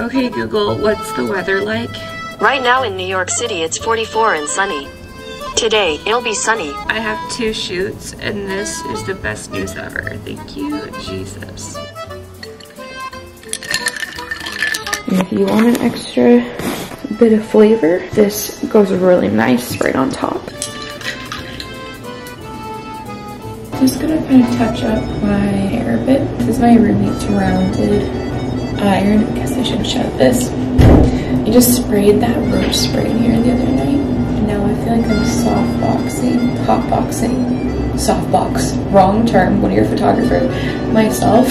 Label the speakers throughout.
Speaker 1: Okay, Google, what's the weather like?
Speaker 2: Right now in New York City, it's 44 and sunny. Today, it'll be sunny.
Speaker 1: I have 2 shoots, and this is the best news ever. Thank you, Jesus. And if you want an extra bit of flavor, this goes really nice right on top. Just gonna kind of touch up my hair a bit. This is my roommate's rounded iron. I guess I should shut this. I just sprayed that roach spray in here the other night. And now I feel like I'm softbox, wrong term when you're a photographer, myself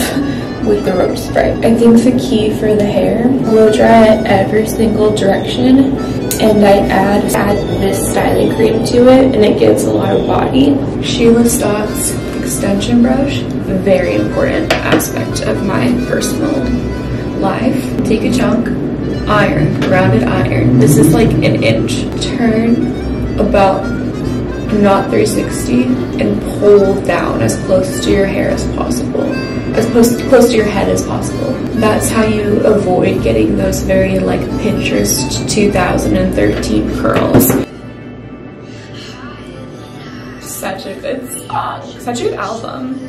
Speaker 1: with the roach spray. I think the key for the hair, blow dry it every single direction, and I add this styling cream to it, and it gives a lot of body. Sheila Stott's extension brush, a very important aspect of my personal life. Take a chunk, iron, rounded iron. This is like an inch. Turn about not 360 and pull down as close to your hair as possible. As close to your head as possible. That's how you avoid getting those very like Pinterest 2013 curls. Such a good song. Such a good album.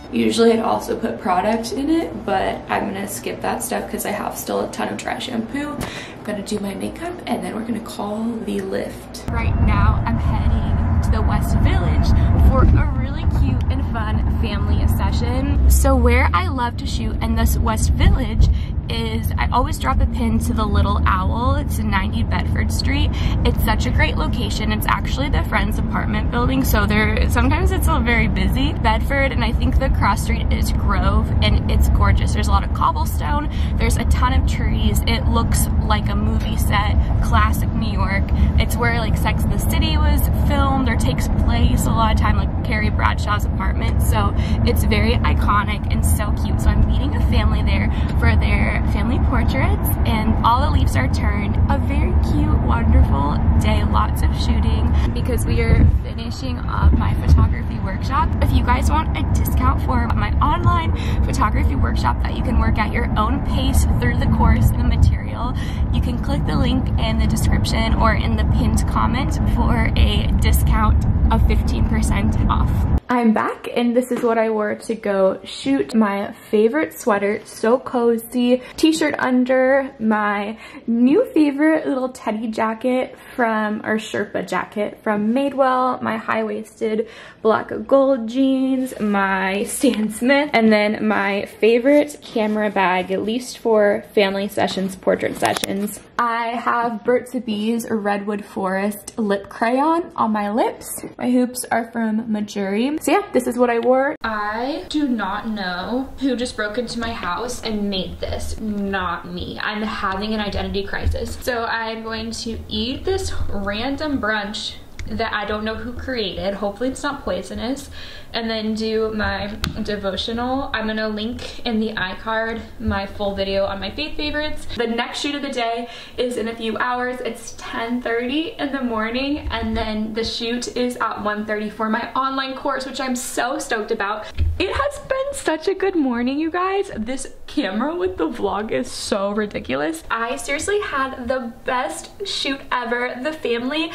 Speaker 1: Usually I'd also put product in it, but I'm gonna skip that step because I have still a ton of dry shampoo. I'm gonna do my makeup and then we're gonna call the lift. Right now I'm heading to the West Village for a really cute and fun family session. So where I love to shoot in this West Village is I always drop a pin to the Little Owl. It's in 90 Bedford Street. It's such a great location. It's actually the Friends apartment building, so sometimes it's very busy. Bedford, and I think the cross street is Grove, and it's gorgeous. There's a lot of cobblestone. There's a ton of trees. It looks like a movie set, classic New York. It's where like Sex and the City was filmed or takes place a lot of time, like Carrie Bradshaw's apartment. So it's very iconic and so cute. So I'm meeting a family there for their family portraits, and all the leaves are turned. A very cute, wonderful day, lots of shooting because we are finishing up my photography workshop. If you guys want a discount for my online photography workshop that you can work at your own pace through the course and the material, you can click the link in the description or in the pinned comment for a discount of 15% off. I'm back, and this is what I wore to go shoot. My favorite sweater, so cozy. T-shirt under, my new favorite little teddy jacket or Sherpa jacket from Madewell, my high-waisted black gold jeans, my Stan Smith, and then my favorite camera bag, at least for family sessions, portrait sessions. I have Burt's Bees Redwood Forest lip crayon on my lips. My hoops are from Majuri. So yeah, this is what I wore. I do not know who just broke into my house and made this. Not me. I'm having an identity crisis. So I'm going to eat this random brunch that I don't know who created. Hopefully it's not poisonous. And then do my devotional. I'm gonna link in the iCard my full video on my faith favorites. The next shoot of the day is in a few hours. It's 10:30 in the morning, and then the shoot is at 1:30 for my online course, which I'm so stoked about. It has been such a good morning, you guys. This camera with the vlog is so ridiculous. I seriously had the best shoot ever. The family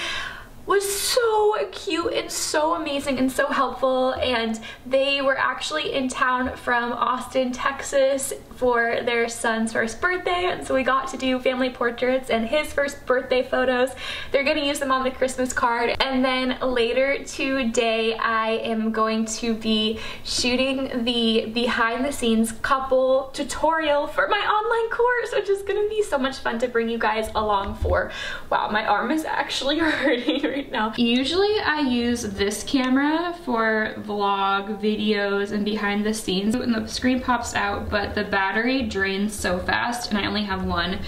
Speaker 1: was so cute and so amazing and so helpful, and they were actually in town from Austin, Texas for their son's first birthday, and so we got to do family portraits and his first birthday photos. They're gonna use them on the Christmas card, and then later today I am going to be shooting the behind the scenes couple tutorial for my online course, which is gonna be so much fun to bring you guys along for. Wow, my arm is actually hurting right now. Usually I use this camera for vlog videos and behind the scenes when the screen pops out, but the battery drains so fast and I only have one,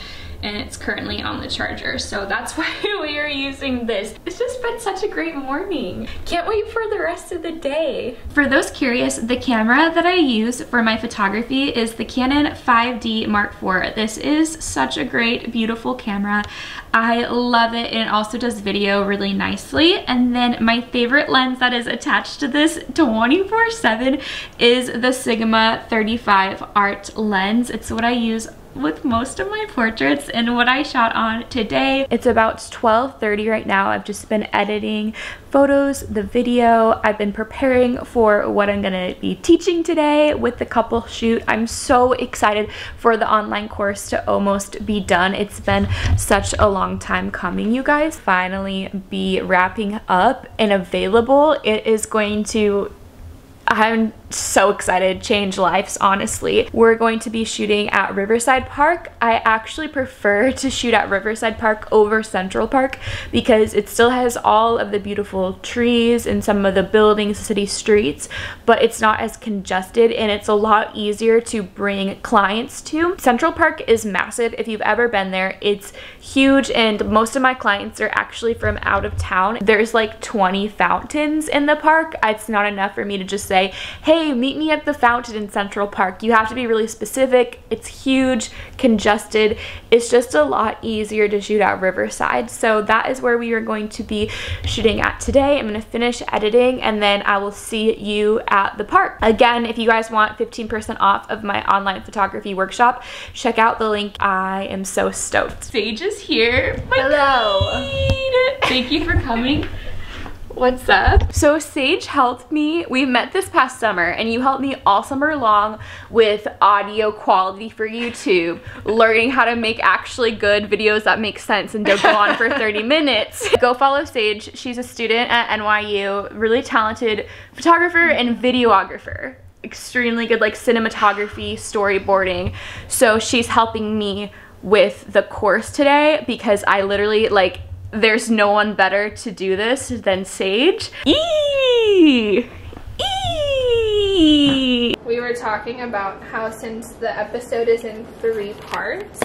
Speaker 1: and it's currently on the charger. So that's why we are using this. It's just been such a great morning. Can't wait for the rest of the day. For those curious, the camera that I use for my photography is the Canon 5D Mark IV. This is such a great, beautiful camera. I love it, and it also does video really nicely. And then my favorite lens that is attached to this 24/7 is the Sigma 35 Art lens. It's what I use with most of my portraits and what I shot on today. It's about 12:30 right now. I've just been editing photos, the video. I've been preparing for what I'm gonna be teaching today with the couple shoot. I'm so excited for the online course to almost be done. It's been such a long time coming, you guys. Finally be wrapping up and available. It is going to, I'm so excited, change lives, honestly. We're going to be shooting at Riverside Park. I actually prefer to shoot at Riverside Park over Central Park because it still has all of the beautiful trees and some of the buildings, city streets, but it's not as congested and it's a lot easier to bring clients to. Central Park is massive. If you've ever been there, it's huge, and most of my clients are actually from out of town. There's like 20 fountains in the park. It's not enough for me to just say, hey, meet me at the fountain in Central Park. You have to be really specific. It's huge, congested. It's just a lot easier to shoot at Riverside. So that is where we are going to be shooting at today. I'm going to finish editing and then I will see you at the park. Again, if you guys want 15% off of my online photography workshop, check out the link. I am so stoked. Sage is here.
Speaker 3: Hello.
Speaker 1: Thank you for coming. What's up? So Sage helped me. We met this past summer and you helped me all summer long with audio quality for YouTube, learning how to make actually good videos that make sense and don't go on for 30 minutes. Go follow Sage. She's a student at NYU, really talented photographer and videographer. Extremely good like cinematography, storyboarding. So she's helping me with the course today because I literally like, there's no one better to do this than Sage. We
Speaker 3: were talking about how since the episode is in 3 parts,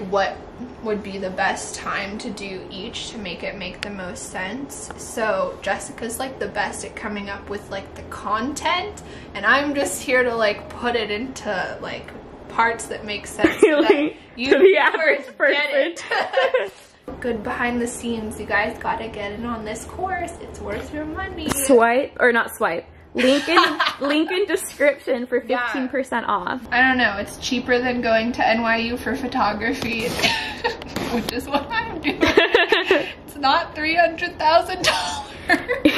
Speaker 3: what would be the best time to do each to make it make the most sense. So Jessica's like the best at coming up with like the content, and I'm just here to like put it into like parts that make sense.
Speaker 1: Really?
Speaker 3: You
Speaker 1: to the average person.
Speaker 3: Get it. Good behind the scenes. You guys gotta get in on this course. It's worth your money.
Speaker 1: Swipe, or not swipe. Link in description for 15% off.
Speaker 3: I don't know. It's cheaper than going to NYU for photography, which is what I'm doing. It's not $300,000.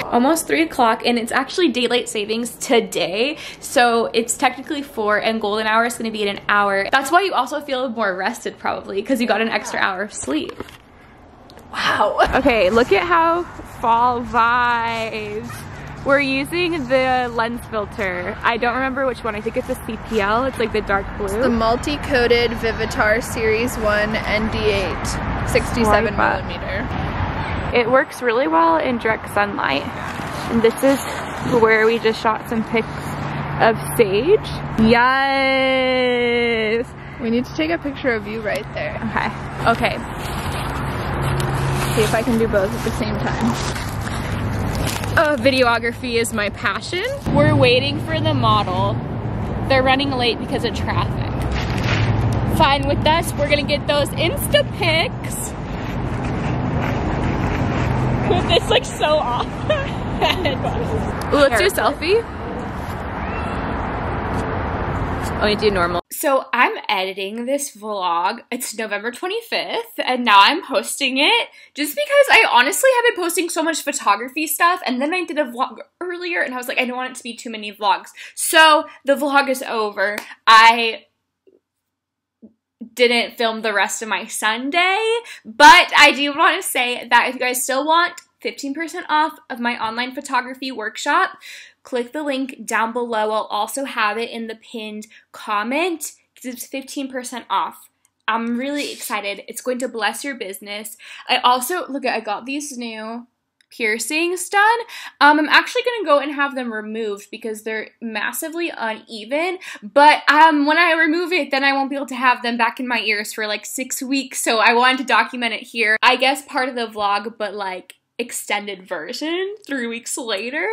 Speaker 1: Almost 3 o'clock, and it's actually daylight savings today, so it's technically 4 and golden hour is going to be in an hour. That's why you also feel more rested probably, because you got an extra hour of sleep. Wow. Okay, look at how fall vibes. We're using the lens filter. I don't remember which one. I think it's a CPL. It's like the dark blue.
Speaker 3: It's the multi-coated Vivitar Series 1 ND8 67mm.
Speaker 1: It works really well in direct sunlight. And this is where we just shot some pics of Sage. Yes!
Speaker 3: We need to take a picture of you right there.
Speaker 1: Okay. Okay.
Speaker 3: See if I can do both at the same time.
Speaker 1: Videography is my passion. We're waiting for the model. They're running late because of traffic. Fine with us. We're gonna get those Insta pics. This looks so off. Let's do a selfie. Oh, we do normal. So I'm editing this vlog. It's November 25th, and now I'm posting it just because I honestly have been posting so much photography stuff, and then I did a vlog earlier, and I was like, I don't want it to be too many vlogs. So the vlog is over. I didn't film the rest of my Sunday, but I do want to say that if you guys still want 15% off of my online photography workshop, click the link down below. I'll also have it in the pinned comment because it's 15% off. I'm really excited. It's going to bless your business. I also, look, I got these new piercings done. I'm actually gonna go and have them removed because they're massively uneven, but when I remove it, then I won't be able to have them back in my ears for like 6 weeks, so I wanted to document it here. I guess part of the vlog, but like extended version 3 weeks later.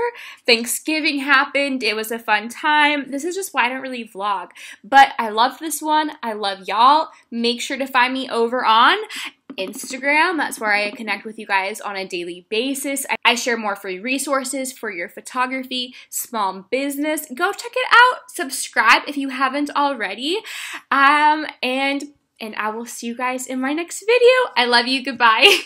Speaker 1: Thanksgiving happened. It was a fun time. This is just why I don't really vlog, but I love this one. I love y'all. Make sure to find me over on Instagram. That's where I connect with you guys on a daily basis. I share more free resources for your photography, small business. Go check it out. Subscribe if you haven't already. And I will see you guys in my next video. I love you. Goodbye.